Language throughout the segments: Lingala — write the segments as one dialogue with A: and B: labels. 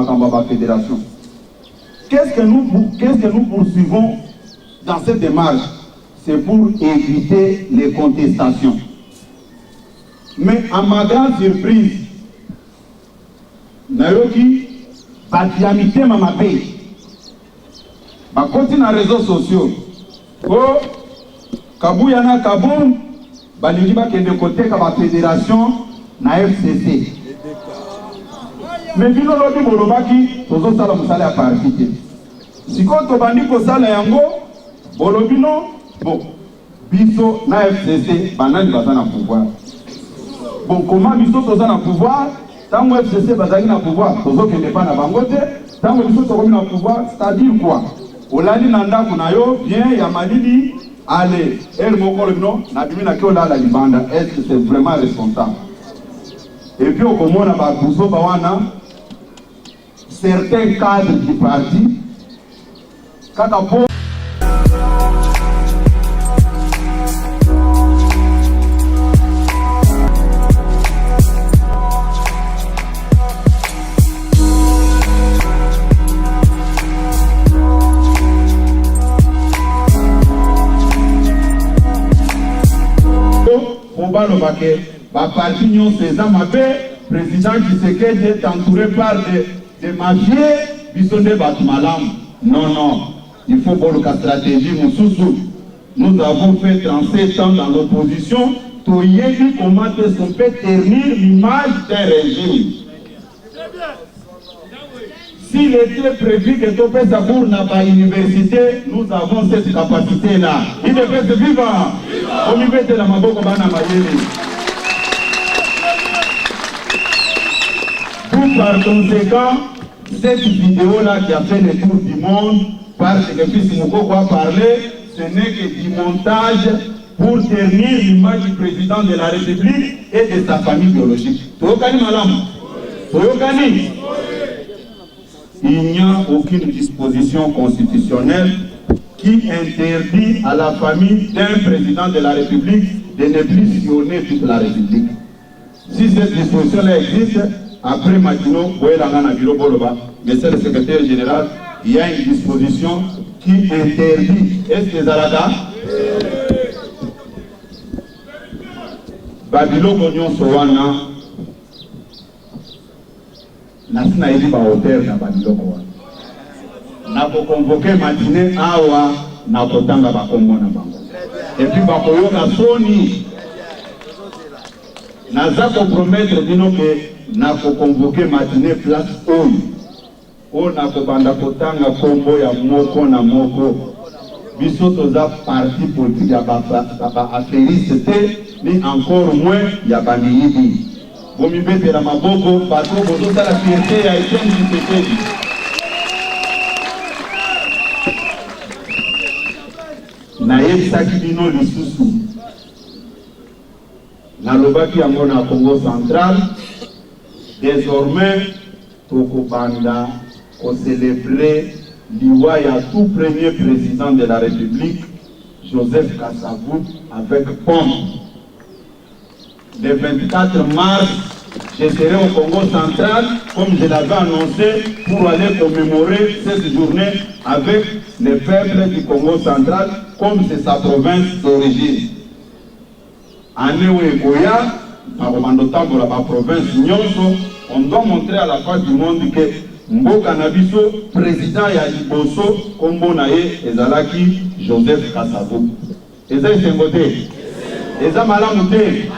A: la fédération. Qu'est-ce que nous poursuivons dans cette démarche? C'est pour éviter les contestations. Mais à ma grande surprise, Nayoki, Batiamité Mamapé, ma continue dans les réseaux sociaux. Oh, Kabouyana Kaboum, Baliniba qui est de côté de la fédération, na FCC. Mais bino lobi bolobaki, tozo sala musala à partir. Si quand on bandi ko sala yango, bolobino, bon, biso na FCC, banani bazana pouvoir. Bon, comment biso toza na pouvoir? Tant que FCC bazaki na pouvoir, tozo kende pa na bangote, tant que biso tokomi na pouvoir, c'est-à-dire quoi? Olali nanda kunayo, bien, yamalidi, allez, el mokolo bino, na bimi na kio la libanda, est-ce que c'est vraiment responsable? Et puis au comment on a besoin bawana certains cadres du parti, quand on le paquet, ma partie non c'est ça ma paix, président Tshisekedi est entouré par des mafieux, bisonné Batmalam. Non, il faut voir la stratégie, nous avons fait 37 ans dans l'opposition, tout y est dit comment est-ce qu'on peut ternir l'image d'un régime. S'il était prévu que Topé Sabour n'a pas université, nous avons cette capacité-là. Il est fait vivant. On y met de la Maboko Bana Mayeli. Par conséquent, cette vidéo-là qui a fait le tour du monde, parce que Fils Moukoko a parlé, ce n'est que du montage pour ternir l'image du président de la République et de sa famille biologique. Toyokani Malam? Toyokani? Il n'y a aucune disposition constitutionnelle qui interdit à la famille d'un président de la République de ne plus sillonner toute la République. Si cette disposition-là existe, après Matino, monsieur le secrétaire général, il y a une disposition qui interdit. Est-ce que Zalada? Babylon Gognon Sowana. Nasina idi ba hôtel na Babylon. Na ko convoquer matinée awa na ko tanga ba kombo na bango. Et puis ba ko yoka soni. Naza ko promettre bino que na ko convoquer matinée place on na ko banda ko tanga kombo ya moko na moko. Biso toza parti politique ya ba affairiste ni encore moins ya baniyibi. Bomi bete la maboko, bateau, bozo la fierté à Etienne Tshisekedi. Naïe Sakibino Lisusu. Nalobaki Amona Congo central. Désormais, Toko Banda, on célébrait l'Iwaya tout premier président de la République, Joseph Kasavubu, avec pompe. Le 24 mars, je serai au Congo central, comme je l'avais annoncé, pour aller commémorer cette journée avec le peuple du Congo central, comme c'est sa province d'origine. Anéo Goya, la province Nyonso, on doit montrer à la face du monde que Mboka Nabiso, président ya Liboso, Kombo Naye, Ezalaki, Joseph Kasavubu. Eza Sengote, Eza Malamute.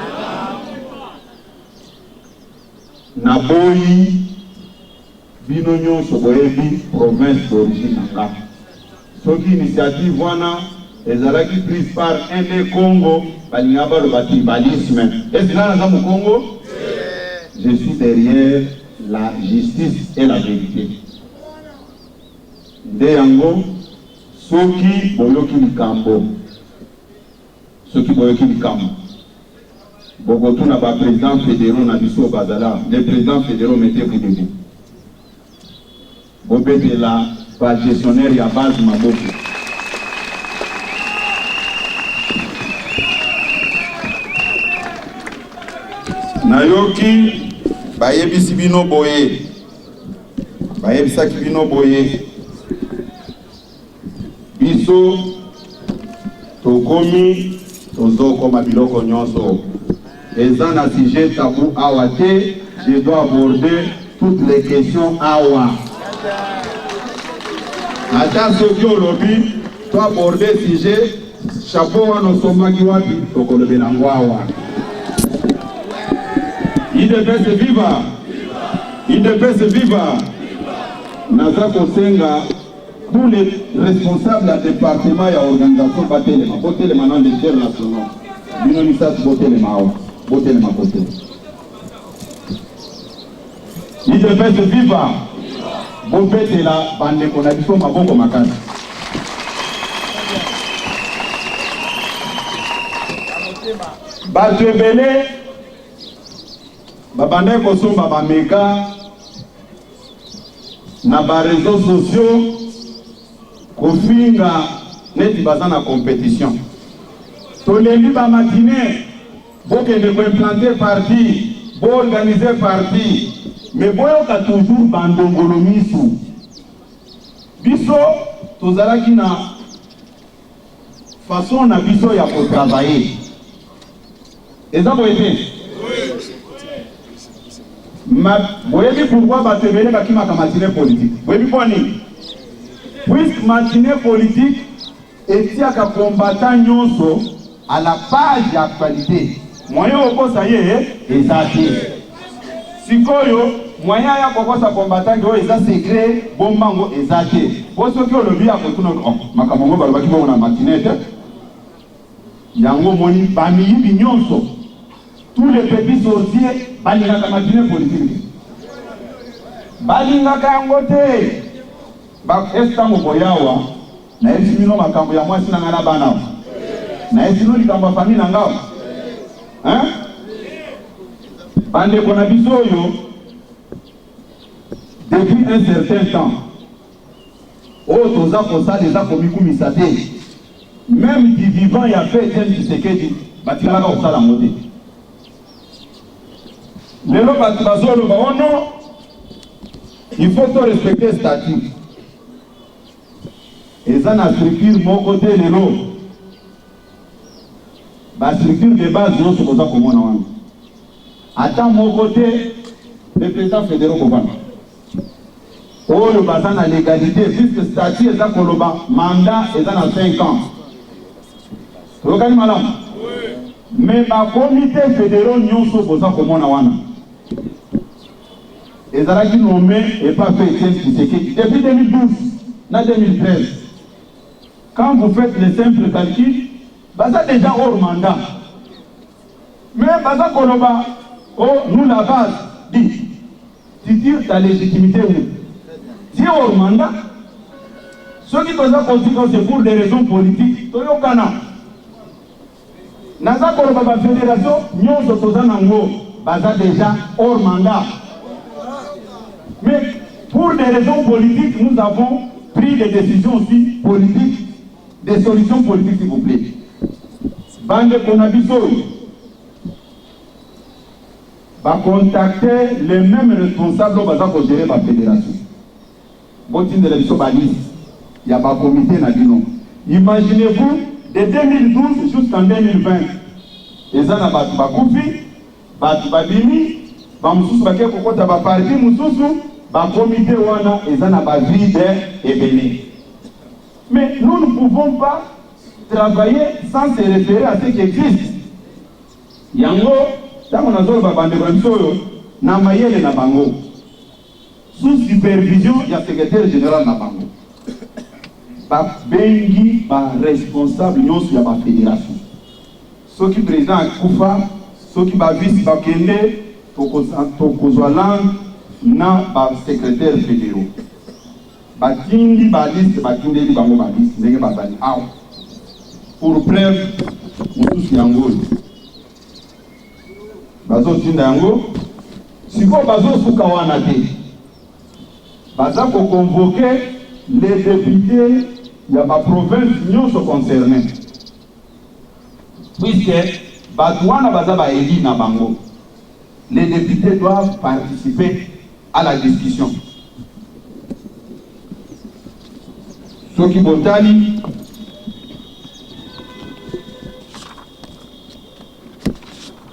A: Naboyi bino nyonso boyebi province d'origine nanga. Soki initiative wana ezalaki prise par un des Congo balingaba le tribalisme. Est-ce que là dans Congo? Je suis derrière la justice et la vérité. Nde yango soki boyoki likambo. Soki boyoki likambo. Bogotou n'a pas président fédéraux na biso bazala. Les présidents fédéraux mettez-vous debout. Bobete la pas gestionnaire ya base maboko. Nayoki bayebisi bino boye. bayebisaki bino boye biso tokomi tozokoma biloko nyonso eza na sujet tabou awa te. Je dois aborder toutes les questions awa ata soki olobi to aborder sujet chapeau wana osomaki wapi tokolobela yango awa. IDPS viva! IDPS viva! Naza kosenga tous les responsables du département et organisation batelema botelema na l'échelle nationale bino lisasi botelema awa botelema kote. IDPS viva! Bobetela bandeko na biso maboko makasi. Bato ebele babandai kosomba bameka na bareseaux sociaux kofinga neti baza na compétition. Tolembi bamatine bokende koimplante parti boorganize parti mais boyoka toujours bandongolo misu biso tozalaki na façon na biso ya kotravailler eza boyete boyebi pourquoi batebele bakimaka matine politique boyebi po nini puisque matine politique etiaka combattant nyonso à la page d'actualité moyen okosa ye eza te sikoyo moyen ya kokosa combattant oyo eza secret bombango eza te po soki olobi ya kotuna makambo ngo balobaki bongo na matine te yango moni bamiyibi nyonso tous les petits sorciers balingaka matine politique balingaka yango te estango boyawa na esi mino makambo ya mwasi na ngana bana na esi no likambo ya famille na ngao bandeko na biso oyo depuis un certain temps oyo toza kosala eza komikumisa te même du vivant ya fe Etienne Tshisekedi batikalaka kosala yango te. Lelo bato bazoloba oh non il faut to respecter statut eza na structure moko te lelo ba structure de base nyonso koza komona wana ata moko te le président fédéral kobana oyo baza na légalité puisque statut eza koloba mandat eza na 5 ans tokani malamu mais ba comité fédéral nyonso koza komona wana ezalaki nommé et pas fait Etienne Tshisekedi depuis 2012 na 2013. Quand vous faites les simples calculs, baza déjà hors mandat. Mais baza koloba, oh nous la base dit, tu tires ta légitimité où? Tu es hors mandat. Ceux qui baza conséquence c'est pour des raisons politiques. Toyo kana. Naza koloba ba fédération nyonso toza nango baza déjà hors mandat. Mais pour des raisons politiques, nous avons pris des décisions aussi politiques, des solutions politiques, s'il vous plaît. Bande Konabiso va contacter les mêmes responsables pour gérer la fédération. Botin de l'émission Balis, il y a un comité Nadino. Imaginez-vous, de 2012 jusqu'en 2020, les gens ont Bakoufi, Babini, Bamoussous Baké Kokota Baparti, Moussous, Bakomité Wana, et ça n'a pas vide et béni. Mais nous ne pouvons pas travailler sans se référer à ce qui existe. Yango, tant qu'on a zolo babande bansoyo, na mayele na bango. Sous supervision, il y a le secrétaire général na bango. Ba bengi ba responsable nyonso ya ba fédération. Ceux qui président Koufa, ceux qui ba vice ba kende, tokozwa langue na ba secrétaire fédéraux. Batindi ba liste batindi bango ba liste ndenge bazali aw. Pour preuve mutusu yango. Bazo tinda yango siko bazo suka wana te. Baza ko convoquer les députés de la province nyonso concernée. Puisque Batouana Bazaba élit na bango, les députés doivent participer à la discussion. Soki Botali,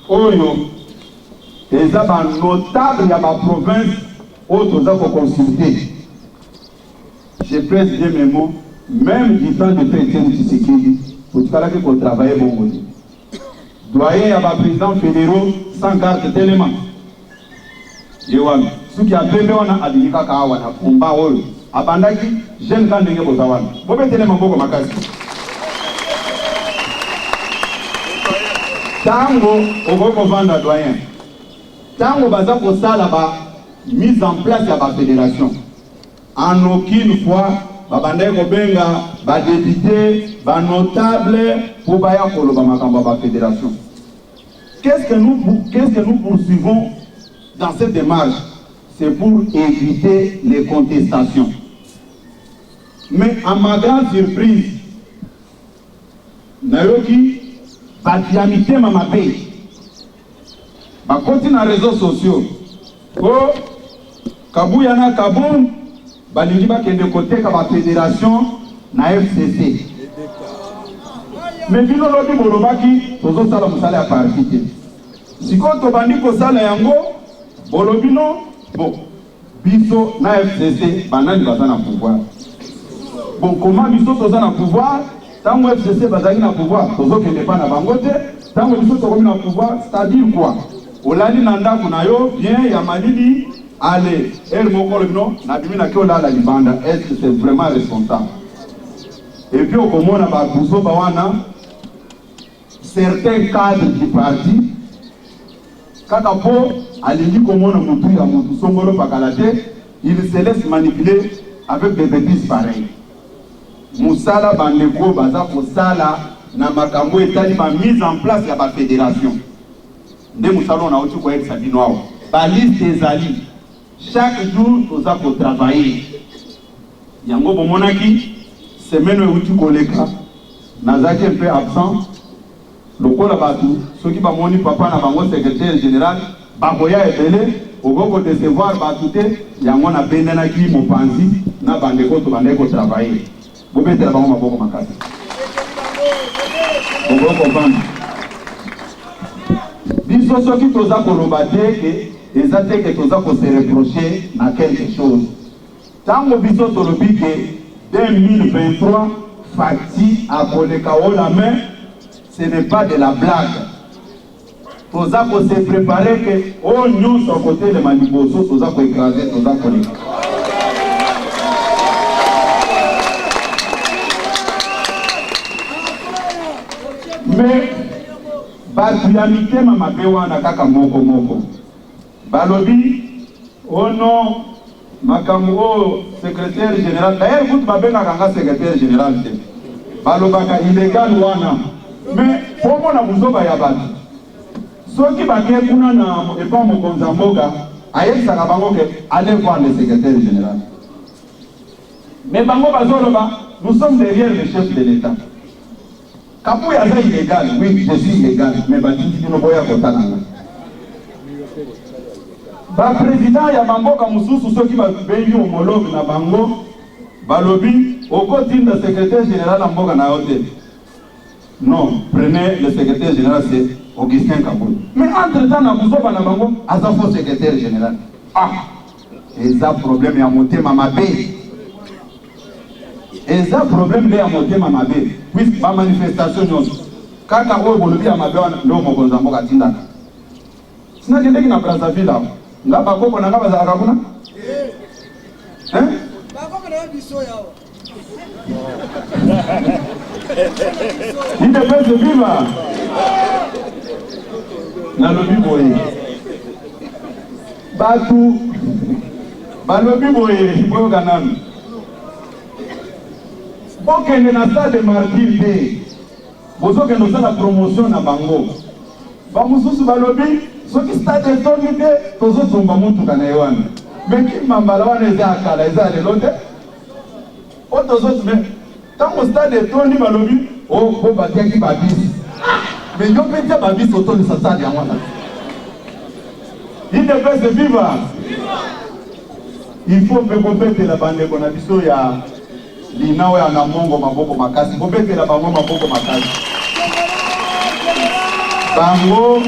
A: Oyo, et ça va notable, il y a ma province, autres gens pour consulter. Je presse bien mes mots, même du temps de faire Etienne Tshisekedi, pour tout cas qu'on travaille bon côté. Doyen, il y a ma président fédéraux sans garde d'éléments. Yewan, ceux qui a bébé, on a Adilika Kawana, Pumba Ol, Abandaki, jeune quand n'est pas Botawan. Vous mettez les mambo comme Akasi. Tango, au Boko Vanda doyen. Tango, Baza Kosa là-bas, mise en place de la fédération. En aucune fois, Babandé Kobenga, ba député, ba notable, pour Baya Koloba Makamba fédération. Qu'est-ce que nous poursuivons dans cette démarche? C'est pour éviter les contestations. Mais à ma grande surprise, Nayoki, Batiamité Mamapé, ma continue les réseaux sociaux. Oh, Kabouyana Kaboum, Baliniba qui est de côté de la fédération, na FCC. Mais bino lobi bolobaki, tozo sala musala ya parti. Si quand on bandi ko sala yango, bolobino, bon, biso na FCC, banani baza na pouvoir. Bon, comment biso toza na pouvoir? Tant que FCC bazaki na pouvoir, tozo kende pa na bangote, tant que biso tokomi na pouvoir, c'est-à-dire quoi? Olali nanda kunayo, bien ya malidi, allez, el moko lobino, na bimi na kio la libanda, est-ce que c'est vraiment responsable? Et puis au komona ba buso bawana, certains cadres du parti, kaka po alingi komona mutu ya mutu songolo pakalate, il se laisse manipuler avec des bêtises pareilles. Moussala bandeko baza kosala na makambo etali ba mise en place ya ba fédération. Nde Moussala on a outi ko eksa binoao. Ba liste ezali. Chaque jour toza ko travailler. Yango bomonaki semaine outi koleka nazaki un peu absent. Lokola batu soki ba moni papa na bango secrétaire général bakoya ebele okoko décevoir batu te yango na bendana ki mopanzi na bandeko to bandeko travailler. Vous mettez la banque à beaucoup de makasi. Vous comprenez? Biso soki toza kolobate que ezate que toza ko se reprocher na quelque chose. Tango biso tolobi que 2023 Fati a koleka o la main, ce n'est pas de la blague. Toza ko se préparer que o nyonso côté de Maliboso toza ko écraser toza koleka. Mais Batiamité Mamapewa na kaka moko balobi ono makambo secrétaire général d'ailleurs vous babenga kanga secrétaire général te balobaka illégal wana mais pomo na muzoba ya batu soki bake kuna na epa mokonza mboka ayebisaka bango ke allez voir le secrétaire général mais bango bazoloba nous sommes derrière le chef de l'État. Kapou ya illégal, oui, je suis illégal, mais Batiti no boya kotananga. Ba président ya Bamboka mususu soki ba bengi homologue na bango, balobi okotinda secrétaire général na mboka na yote. Non, prenez le secrétaire général, c'est Augustin Kaboul. Mais entre-temps na kuzoba na bango, aza faux secrétaire général. Ah, eza problème ya motema mabe. Et ça problème là à monter ma mabe puisque ma manifestation quand on bolobi à mabe ndo mokonza mboka tindaka sina kende kina Brazzaville là nga bakoko na nga bazalaka kuna hein bakoko na biso yawa il devait se vivre na lobi boye batu balobi boye boyo kanami. Ok, nous avons ça de martyr. Vous avez la promotion na bango. Bamususu balobi, ce qui stade de tonité, tous autres sont bamutu kanayewan. Mais qui m'embalawan les akala, les a de l'autre. Autres autres, mais tant au stade de toni balobi, oh, bon batia qui babis. Mais yo peux dire babis auto de sa stade à moi. Il devait se vivre. Il faut me compléter la bande qu'on a dit ya linawe ana mongo maboko makasi bobetela bango maboko makasi bango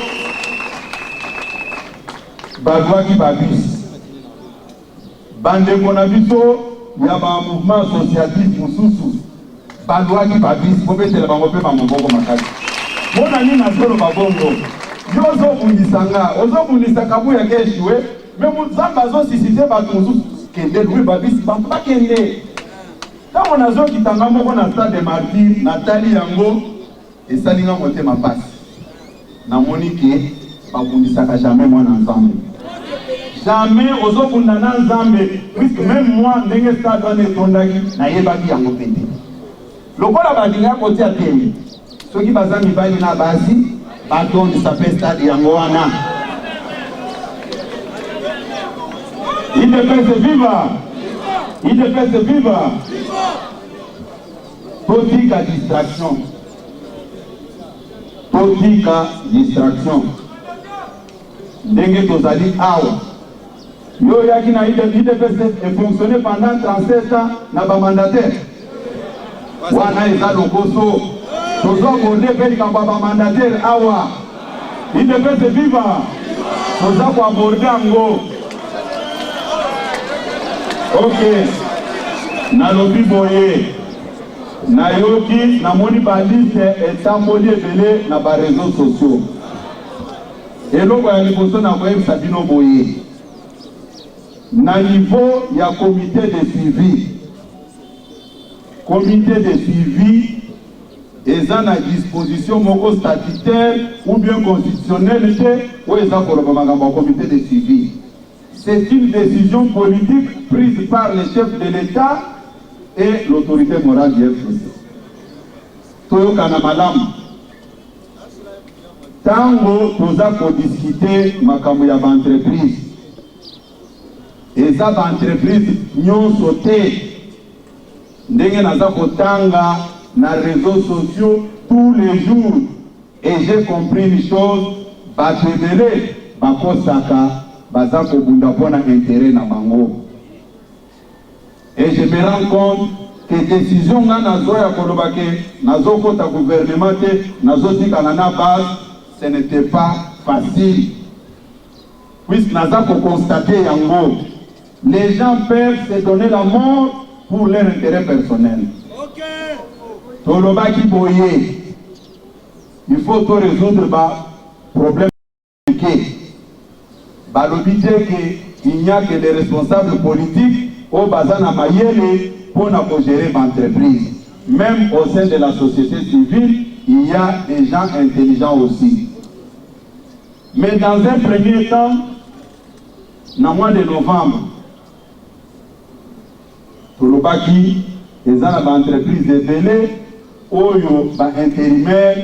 A: bazwaki babisi bandeko na biso ya ba mouvement associatif mosusu bazwaki babisi bobetela bango mpe bamaboko makasi mona nini nasolo babongo yo ozobundisanga ozobundisa Kabuya keshiwe me Nzambe azosisite bato mosusu kende lwi babisi bantu bakende ntango nazokitanga moko na stade martyr natali yango esalinga motema pasi namoni ke babundisaka jamais mwana Nzambe jamais ozobunda na Nzambe puisque même moi ndenge stade wana etondaki nayebaki yango pete lokola balinga kotia tembe soki baza mibali na basi batondisa mpe stade yango wana IDPS viva! IDPS viva! Totika distraction. Totika distraction. Ndenge tozali awa. Yo yaki na IDPS est fonctionné pendant 37 ans na ba mandataire. Wana eza lokoso. Tozo kode pe likambo ba mandataire awa. IDPS viva! Toza ko aborder yango. Ok, nalobi boye, nayoki, namoni baliste etamboli ebele na ba réseaux sociaux. Eloko ya liboso na koyebisa bino boye. Na niveau ya comité de suivi. Comité de suivi eza na disposition moko statutaire ou bien constitutionnelle ou eza koloba makambo ya comité de suivi. C'est une décision politique prise par le chef de l'État et l'autorité morale du FCC. Toyokana malamu. Tango toza ko discuter makambo ya entreprise. Eza ba entreprise nyonso te. Ndenge naza kotanga na réseaux sociaux tous les jours. Et j'ai compris une chose, batebele bakosaka baza kobunda pona intérêt na bango. Et je me rends compte que décision nga nazo ya kolobake nazo kota gouvernement te nazo tika na base, ce n'était pas facile. Puisque naza ko constater yango, les gens peuvent se donner la mort pour leur intérêt personnel. OK. Tolobaki boye. Il faut tout résoudre ba problème que balobi que il n'y a que les responsables politiques au bazana mayele pour gérer l'entreprise. Même au sein de la société civile, il y a des gens intelligents aussi. Mais dans un premier temps, dans le mois de novembre, Tolobaki, les gens de l'entreprise de Belé, Oyo, intérimaire,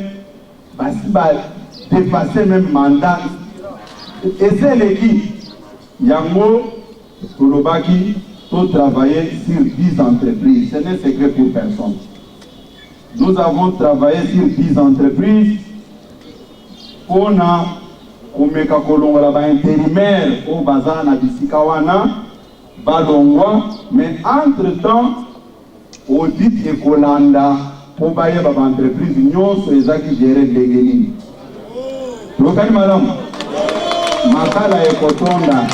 A: dépasser même mandat. Et c'est l'équipe. Yango, Tolobaki, pour travailler sur 10 entreprises. Ce n'est secret pour personne. Nous avons travaillé sur 10 entreprises. On a, Komeka Kolongola, intérimaire, au Bazar, na Bisikawana, Balongwa, mais entre-temps, audit et Kolanda, pour bailler ba entreprise, nous sommes qui gérer les guénis. Local madame. Makala ekotonda.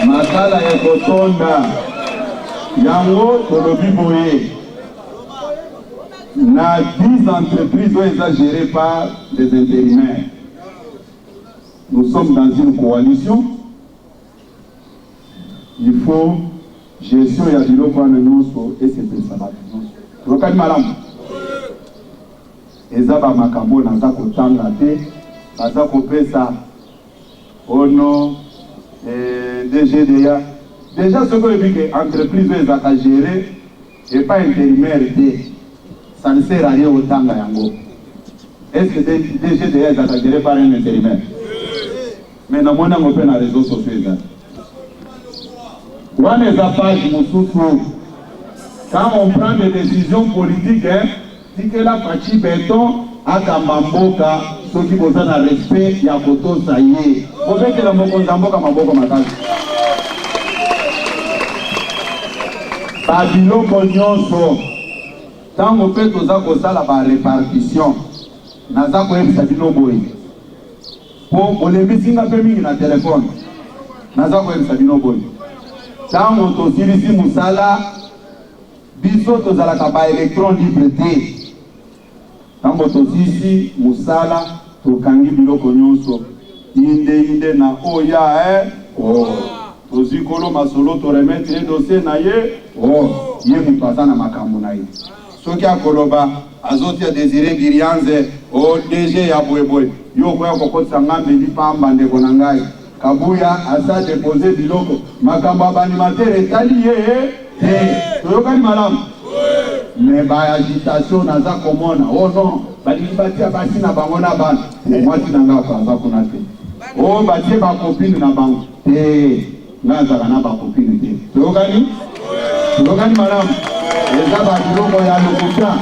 A: Makala ekotonda. Yango tolobi boye. Na 10 entreprises exagérées par des intérimaires. Nous sommes dans une coalition. Il faut gestion ya biloko wana nyonso et c'est ça va. Local madame. Ezaba makambo naza kotanga te. Baza kopesa ono DGDA. Déjà ce que dit que l'entreprise est gérée et pas intérimaire, ça ne sert à rien au tanga yango. Est-ce que DGDA est géré par un intérimaire? Mais nous avons fait les réseaux sociaux. Quand on prend des décisions politiques, dit que la partie béton a Kamamboka, ceux qui posent un respect, il y a Koto Saye. Vous voyez que la Mokonzamboka Maboko Mataz. babiloko nyonso ntango mpe toza kosala barépartition naza koyebisa bino boye po bolembisinga mpe mingi na telefone naza koyebisa bino boye ntango tosilisi mosala biso tozalaka baélectron libre te ntango tosilisi mosala tokangi biloko nyonso inde na oya tozwi kolo masolo toremettre dossier na ye ye moto aza na makambo na ye soki akoloba azotia Désiré Girianze DG ya boyeboye yo koya kokotisa ngambeli pamba ndeko na ngai Kabuya asa depose biloko makambo abanimatere etali ye te toyokani malamu me baagitation naza komona non balingi batia basi na bango na bana mwasi na nga aza kuna te batie bakopine na bango te nga azaka na bakopine te toyokani malamu eza babiloko ya lokuta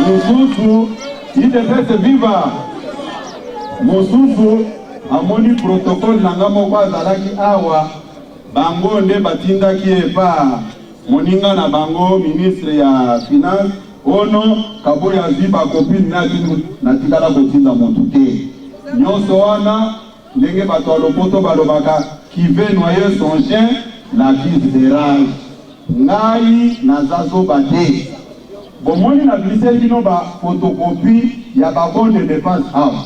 A: mosusu idepese viva mosusu amoni protocole nanga moko azalaki awa bango nde batindaki epa moninga na bango ministre ya finance ono Kabuya azwi bakopine natikala kotinda motu te nyonso wana ndenge bato ya lopoto balobaka qui veut noyer son chien l'accuse de rage ngai nazazoba te bomoni na biliseli bino photocopie ya babon de dépense awa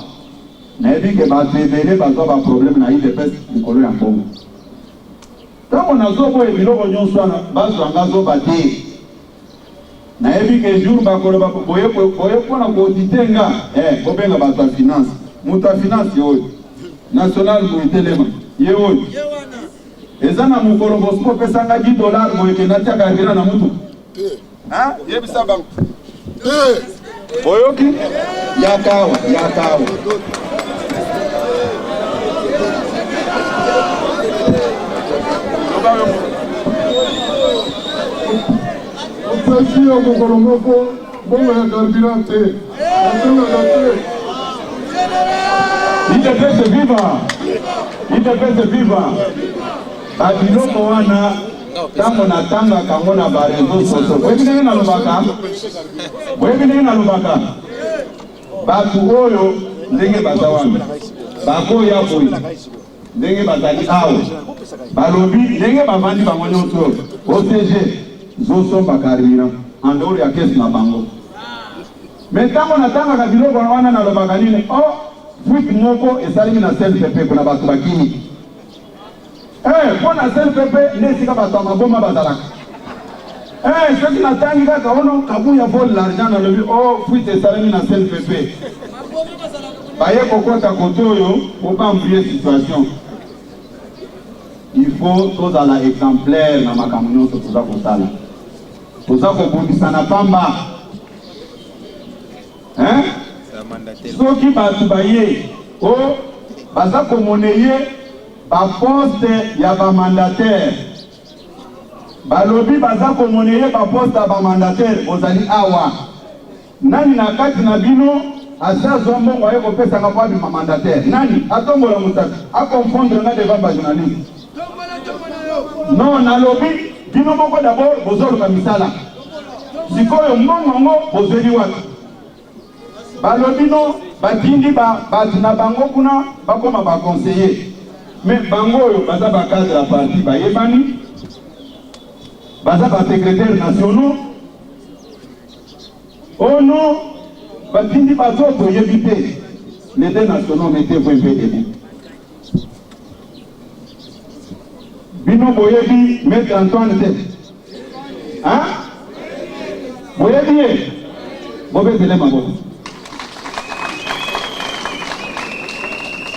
A: nayebi ke bato ebele bazwa baproblème na idps likolo ya mbongo ntango nazoboya biloko nyonso wana bazwanga zoba te nayebi ke jour bakoloba boye mpona koaudite nga bobenga bato ya finance moto ya finance oyo national boetelema ye oyo eza na mokolo bosiko pesanga $10 boyeke natiaka vira na mutu yebisa bango boyoki yakawa
B: opesi ya mokolo moko bongo ya carburant te atengaka te
A: idepese viva babiloko wana ntango natangaka ngo na bareseau soso boyebi ndenge nalobaka bato oyo ndenge baza wana bakoya boye ndenge bazali awa balobi ndenge bavandi bango nyonso OCG zosomba carburant andoro ya kesi na bango me ntango natangaka biloko wana nalobaka nini fuite moko esalemi na CNPP kuna bato bakini mpo na CNPP nde esika bato ya maboma bazalaka soki natangi kaka ono Kabuya vole l'argent nalobi fuite esalemi na CNPP baye kokota kote oyo po bambrie situation il faut tozala exemplaire na makambo nyonso toza kosala toza kobundisa na pamba soki bato baye baza komoneye baposte ya bamandataire balobi baza komoneye baposte ya bamandataire ozali awa nani na kati na bino asazwa mbongo aye kopesanga po abima mandataire nani atombola motaki akonfondre nga devant bajournaliste non nalobi bino moko d'abord bozoluka misala sikoyo mbongo ngo bozeli wapi balobi no batindi bato na bango kuna bakoma baconseiller mais bango oyo baza bacadre ya parti bayebani baza basecrétaire nationaux ono batindi bato toyebi te les deux nationaux mettez-vous un peu debout bino boyebi maître Antoine te boyebi ye bobetele maboko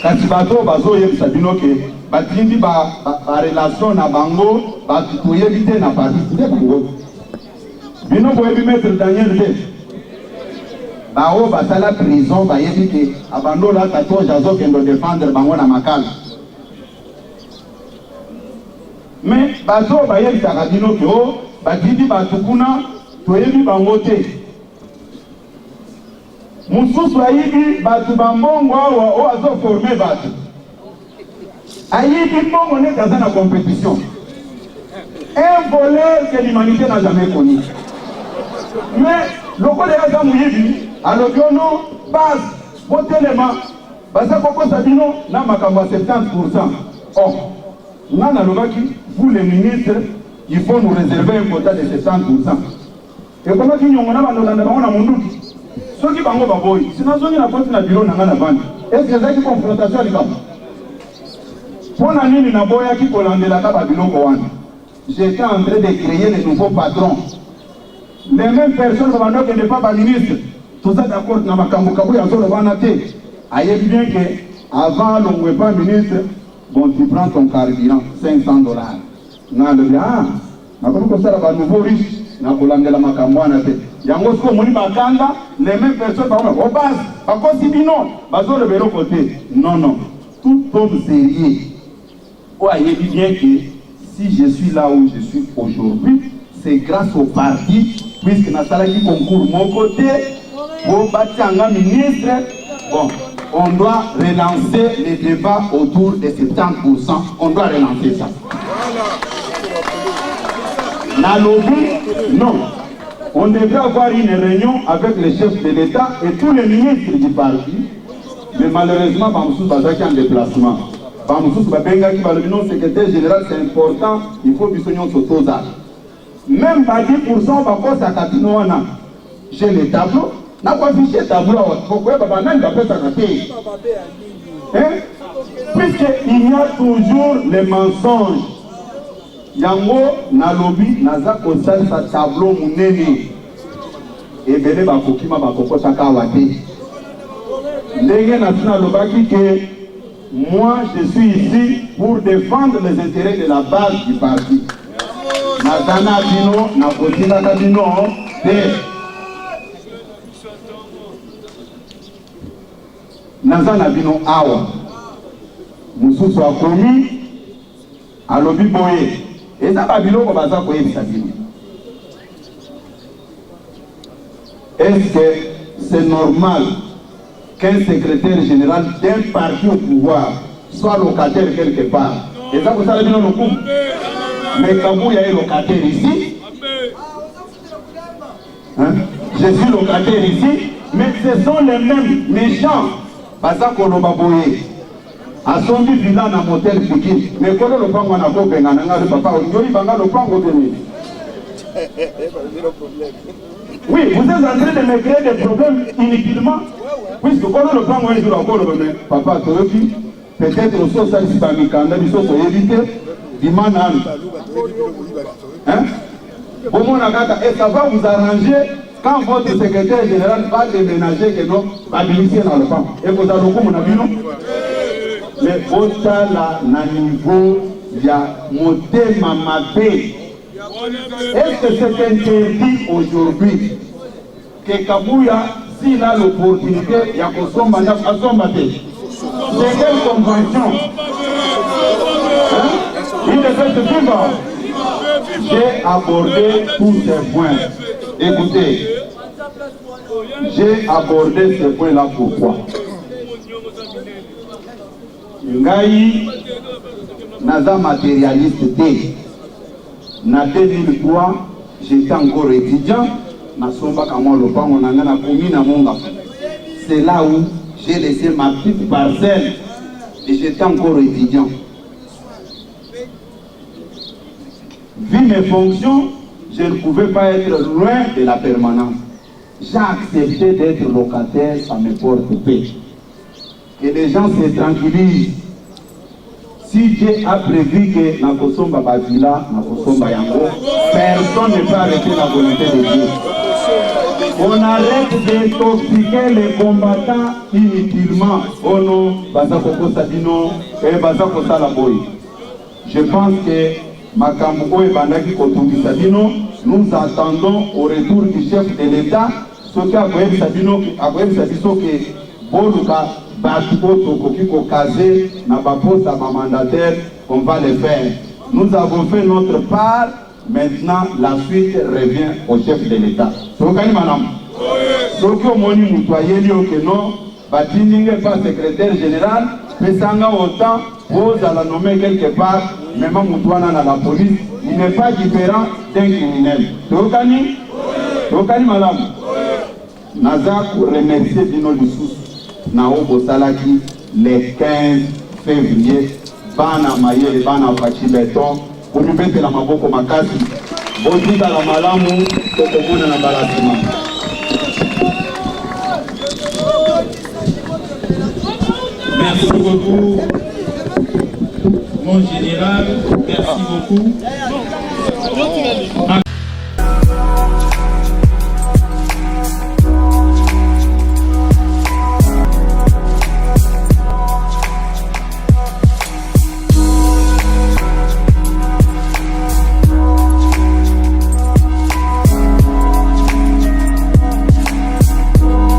A: kasi bato bazoyebisa bino ke batindi barelation na bango bato toyebi te na parti nde bango bino boyebi maître Daniel te bao basala prison bayebi ke abandola tatoge azokendo défendre bango na makala mais bato bayebisaka bino ke batindi bato kuna toyebi bango te mosusu ayibi bato bambongo awa azoforme bato ayibi mbongo neti aza na compétition Un voleur que l'humanité n'a jamais connu. Mais le code de la Mouyibi, à l'Ogiono, base, votre élément, Basa Koko Sabino, n'a ma 70%. Or, vous les ministres, il faut nous réserver un quota de 70%. Et comment tu n'as pas de ceux qui vont au sinon ceux qui n'ont pas de bureau n'a pas. Est-ce que c'est une confrontation avec vous? Pour la nuit, il n'a pas qui commande la table à bureau. J'étais en train de créer les nouveaux patrons. Les mêmes personnes qui ne sont pas ministres. Tout ça d'accord dans ma camoucabou, il y a le vanaté. Aïe bien que avant le pas ministre, bon, tu prends ton carburant, $500. Non, le bien, ma comme ça, la nouveau riche, n'a pas l'anglais la macamouana. Yango sko moni bakanga, les mêmes personnes par exemple, au bas, à cause si non, bazo le vélo côté. Non, non, tout homme sérieux. Ou aïe bien que si je suis là où je suis aujourd'hui, c'est grâce au parti, puisque Nathalie qui concourt mon côté, pour bâtir un ministre, bon, on doit relancer les débats autour de 70%. On doit relancer ça. La lobby, non. On devrait avoir une réunion avec les chefs de l'État et tous les ministres du parti. Mais malheureusement, Bamsous Bazaki en déplacement. Bamsous Babenga qui va le nom secrétaire général, c'est important. Il faut que nous soyons même pas 10%, parce que Katinoana, j'ai les tableaux. N'a pas affiché le tableau. Pourquoi Babana va faire ça? Puisqu'il y a toujours les mensonges. Yango na lobby naza kosal sa tableau munene ebele bakokima bakokota kawate ndenge nasina lobaki que moi je suis ici pour défendre les intérêts de la base du parti. Nazana bino na kotina bino te nazana bino awa mususu akomi alobi boye. Et ça va bien au bazar pour y est-ce que c'est normal qu'un secrétaire général d'un parti au pouvoir soit locataire quelque part? Et ça vous savez bien le coup. Mais quand vous y a locataire ici, hein? Je suis locataire ici, mais ce sont les mêmes méchants. Bazar qu'on va boyer. A son villa dans motel Pékin. Mais quand le pango n'a pas gagné, le papa, il va le pango de oui, vous êtes en train de me créer des problèmes inutilement. Puisque quand le pango est sur la cour, papa, peut-être aussi ça ici, il faut éviter. Dimanan. Hein? Et ça va vous arranger quand votre secrétaire général va déménager que non, va démissionner dans le pango. Et vous avez beaucoup mon avis, non? Mais au-delà na niveau, il y a monté mamabé. Est-ce que c'est interdit aujourd'hui que Kabouya, s'il a l'opportunité, il y a qu'on s'en mandat à son maté? C'est quelle convention? Il ne fait que vivre. J'ai abordé tous ces points. Écoutez, j'ai abordé ces points-là pourquoi? Ngai naza matérialiste té. Na 2003, j'étais encore étudiant. Na somba kama lopango nanga na komi na monga. C'est là où j'ai laissé ma petite parcelle et j'étais encore étudiant. Vu mes fonctions, je ne pouvais pas être loin de la permanence. J'ai accepté d'être locataire, ça me porte paix. Que les gens se tranquillisent. Si Dieu a prévu que na kosomba bazila, na kosomba yango, personne ne peut arrêter la volonté de Dieu. On arrête d'intoxiquer les combattants inutilement. Oh non, Bazakoko Sabino et Bazako Salaboy. Je pense que Makambo et Bandaki Kotongi Sabino, nous attendons au retour du chef de l'État, ce qu'a Sabino, après Sabiso que Boluka, Batuko, Tokokiko, Kazé, Nabapo, Sama mandataire, on va le faire. Nous avons fait notre part, maintenant la suite revient au chef de l'État. Sokani madame. Sokyo Moni Moutoyeli Okeno, Batiningue pas secrétaire général, Pesanga autant, vous allez nommer quelque part, même Moutouana dans la police, il n'est pas différent d'un criminel. Tokani madame. Naza pour remercier Dino Lissous, Nao Bosalaki, le 15 février, Bana Maye, Bana Fachi Beton, pour nous mettre la Maboko Makasi, Bozika la Malamu, Tokomona na Balatima.
C: Merci beaucoup, mon général, merci beaucoup.